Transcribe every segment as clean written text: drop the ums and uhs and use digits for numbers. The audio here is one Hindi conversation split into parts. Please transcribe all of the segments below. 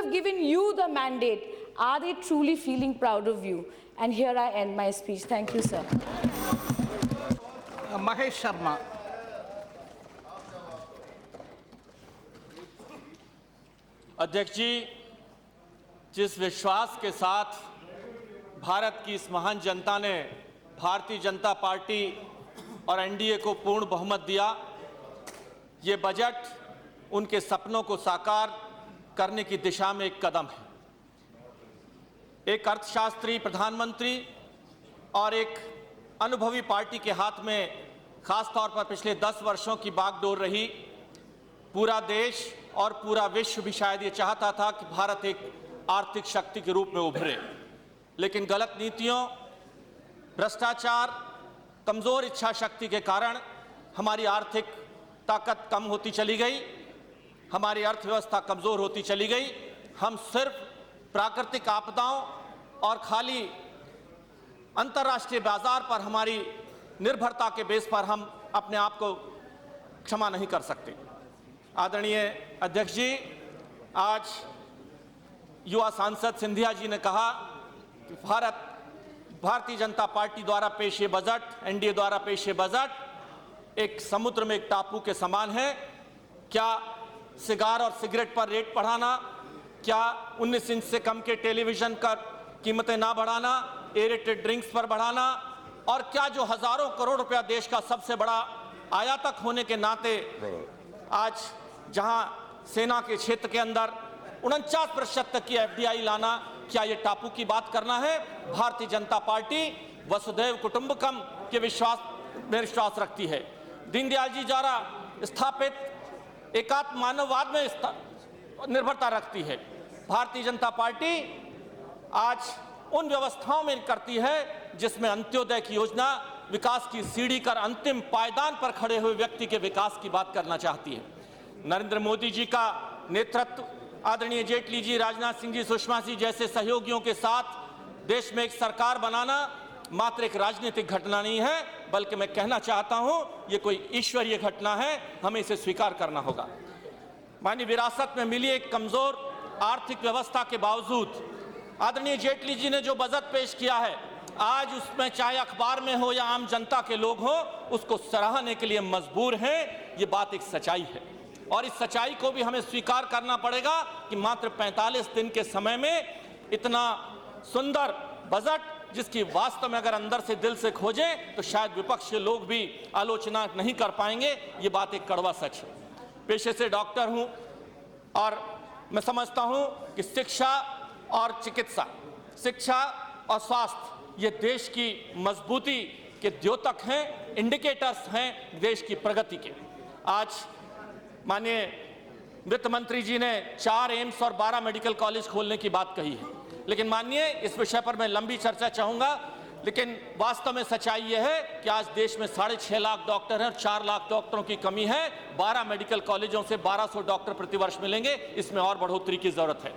have given you the mandate, are they truly feeling proud of you? And here I end my speech. Thank you, sir. Mahesh Sharma. अध्यक्ष जी, जिस विश्वास के साथ भारत की इस महान जनता ने भारतीय जनता पार्टी और एनडीए को पूर्ण बहुमत दिया, ये बजट उनके सपनों को साकार करने की दिशा में एक कदम है। एक अर्थशास्त्री, प्रधानमंत्री और एक अनुभवी पार्टी के हाथ में खासतौर पर पिछले 10 वर्षों की बागडोर रही। पूरा देश और पूरा विश्व भी शायद ये चाहता था कि भारत एक आर्थिक शक्ति के रूप में उभरे, लेकिन गलत नीतियों, भ्रष्टाचार, कमज़ोर इच्छा शक्ति के कारण हमारी आर्थिक ताकत कम होती चली गई, हमारी अर्थव्यवस्था कमज़ोर होती चली गई। हम सिर्फ प्राकृतिक आपदाओं और खाली अंतर्राष्ट्रीय बाजार पर हमारी निर्भरता के बेस पर हम अपने आप को क्षमा नहीं कर सकते। आदरणीय अध्यक्ष जी, आज युवा सांसद सिंधिया जी ने कहा कि भारतीय जनता पार्टी द्वारा पेश ये बजट, एनडीए द्वारा पेश ये बजट एक समुद्र में एक टापू के समान है। क्या सिगार और सिगरेट पर रेट बढ़ाना, क्या 19 इंच से कम के टेलीविजन का कीमतें ना बढ़ाना, एरेटेड ड्रिंक्स पर बढ़ाना, और क्या जो हजारों करोड़ रुपया देश का सबसे बड़ा आयातक होने के नाते आज जहां सेना के क्षेत्र के अंदर 49% तक की एफडीआई लाना, क्या ये टापू की बात करना है? भारतीय जनता पार्टी वसुधैव कुटुंबकम के विश्वास रखती है। दीनदयाल जी द्वारा स्थापित एकात्म मानववाद में निर्भरता रखती है। भारतीय जनता पार्टी आज उन व्यवस्थाओं में करती है जिसमें अंत्योदय की योजना विकास की सीढ़ी कर अंतिम पायदान पर खड़े हुए व्यक्ति के विकास की बात करना चाहती है। नरेंद्र मोदी जी का नेतृत्व, आदरणीय जेटली जी, राजनाथ सिंह जी, सुषमा जी जैसे सहयोगियों के साथ देश में एक सरकार बनाना मात्र एक राजनीतिक घटना नहीं है, बल्कि मैं कहना चाहता हूं ये कोई ईश्वरीय घटना है। हमें इसे स्वीकार करना होगा। माननीय विरासत में मिली एक कमजोर आर्थिक व्यवस्था के बावजूद आदरणीय जेटली जी ने जो बजट पेश किया है, आज उसमें चाहे अखबार में हो या आम जनता के लोग हो, उसको सराहने के लिए मजबूर हैं। ये बात एक सच्चाई है और इस सच्चाई को भी हमें स्वीकार करना पड़ेगा कि मात्र 45 दिन के समय में इतना सुंदर बजट, जिसकी वास्तव में अगर अंदर से दिल से खोजें तो शायद विपक्ष के लोग भी आलोचना नहीं कर पाएंगे। ये बात एक कड़वा सच है। पेशे से डॉक्टर हूं और मैं समझता हूं कि शिक्षा और चिकित्सा, शिक्षा और स्वास्थ्य ये देश की मजबूती के द्योतक हैं, इंडिकेटर्स हैं देश की प्रगति के। आज माननीय वित्त मंत्री जी ने 4 एम्स और 12 मेडिकल कॉलेज खोलने की बात कही है, लेकिन माननीय इस विषय पर मैं लंबी चर्चा चाहूंगा, लेकिन वास्तव में सच्चाई यह है कि आज देश में 6.5 लाख डॉक्टर हैं और 4 लाख डॉक्टरों की कमी है। 12 मेडिकल कॉलेजों से 1200 डॉक्टर प्रतिवर्ष मिलेंगे, इसमें और बढ़ोतरी की जरूरत है।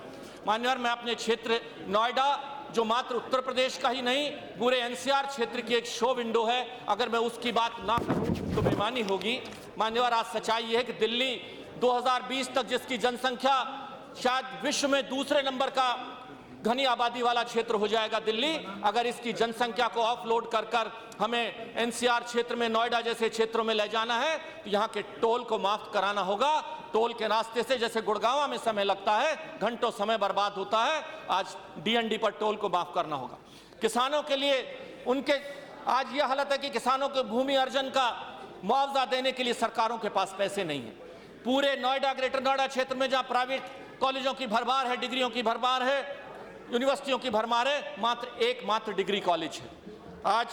मान्यवर, मैं अपने क्षेत्र नोएडा, जो मात्र उत्तर प्रदेश का ही नहीं पूरे एनसीआर क्षेत्र की एक शो विंडो है, अगर मैं उसकी बात ना करूं तो बेईमानी होगी। मान्यवर, आज सच्चाई यह है कि दिल्ली 2020 तक जिसकी जनसंख्या शायद विश्व में दूसरे नंबर का घनी आबादी वाला क्षेत्र हो जाएगा दिल्ली, अगर इसकी जनसंख्या को ऑफलोड कर हमें एनसीआर क्षेत्र में, नोएडा जैसे क्षेत्रों में ले जाना है तो यहाँ के टोल को माफ कराना होगा। टोल के रास्ते से जैसे गुड़गांव में समय लगता है, घंटों समय बर्बाद होता है, आज डीएनडी पर टोल को माफ करना होगा। किसानों के लिए उनके आज यह हालत है कि किसानों को भूमि अर्जन का मुआवजा देने के लिए सरकारों के पास पैसे नहीं है। पूरे नोएडा, ग्रेटर नोएडा क्षेत्र में जहाँ प्राइवेट कॉलेजों की भरमार है, डिग्रियों की भरमार है, यूनिवर्सिटियों की भरमार है, मात्र डिग्री कॉलेज है। आज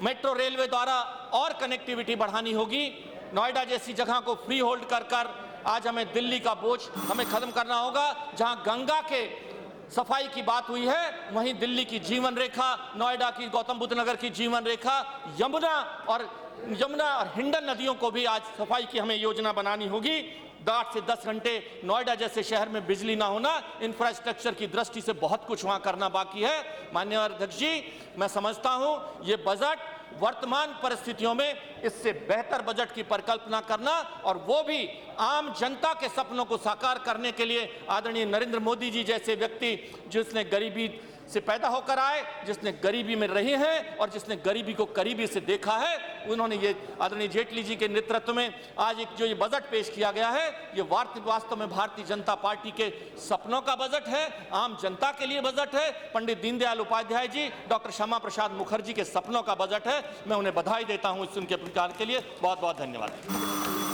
मेट्रो रेलवे द्वारा और कनेक्टिविटी बढ़ानी होगी। नोएडा जैसी जगह को फ्री होल्ड कर आज हमें दिल्ली का बोझ हमें खत्म करना होगा। जहां गंगा के सफाई की बात हुई है, वहीं दिल्ली की जीवन रेखा, नोएडा की, गौतम बुद्ध नगर की जीवन रेखा, यमुना और हिंडन नदियों को भी आज सफाई की हमें योजना बनानी होगी। 8 से 10 घंटे नोएडा जैसे शहर में बिजली ना होना, इंफ्रास्ट्रक्चर की दृष्टि से बहुत कुछ वहां करना बाकी है। माननीय अध्यक्ष जी, मैं समझता हूं ये बजट वर्तमान परिस्थितियों में इससे बेहतर बजट की परिकल्पना करना, और वो भी आम जनता के सपनों को साकार करने के लिए आदरणीय नरेंद्र मोदी जी जैसे व्यक्ति, जिसने गरीबी से पैदा होकर आए, जिसने गरीबी में रहे हैं और जिसने गरीबी को करीबी से देखा है, उन्होंने ये आदरणीय जेटली जी के नेतृत्व में आज एक जो ये बजट पेश किया गया है, ये वास्तव में भारतीय जनता पार्टी के सपनों का बजट है, आम जनता के लिए बजट है। पंडित दीनदयाल उपाध्याय जी, डॉक्टर श्यामा प्रसाद मुखर्जी के सपनों का बजट है। मैं उन्हें बधाई देता हूं इस उनके प्रकार के लिए। बहुत बहुत धन्यवाद।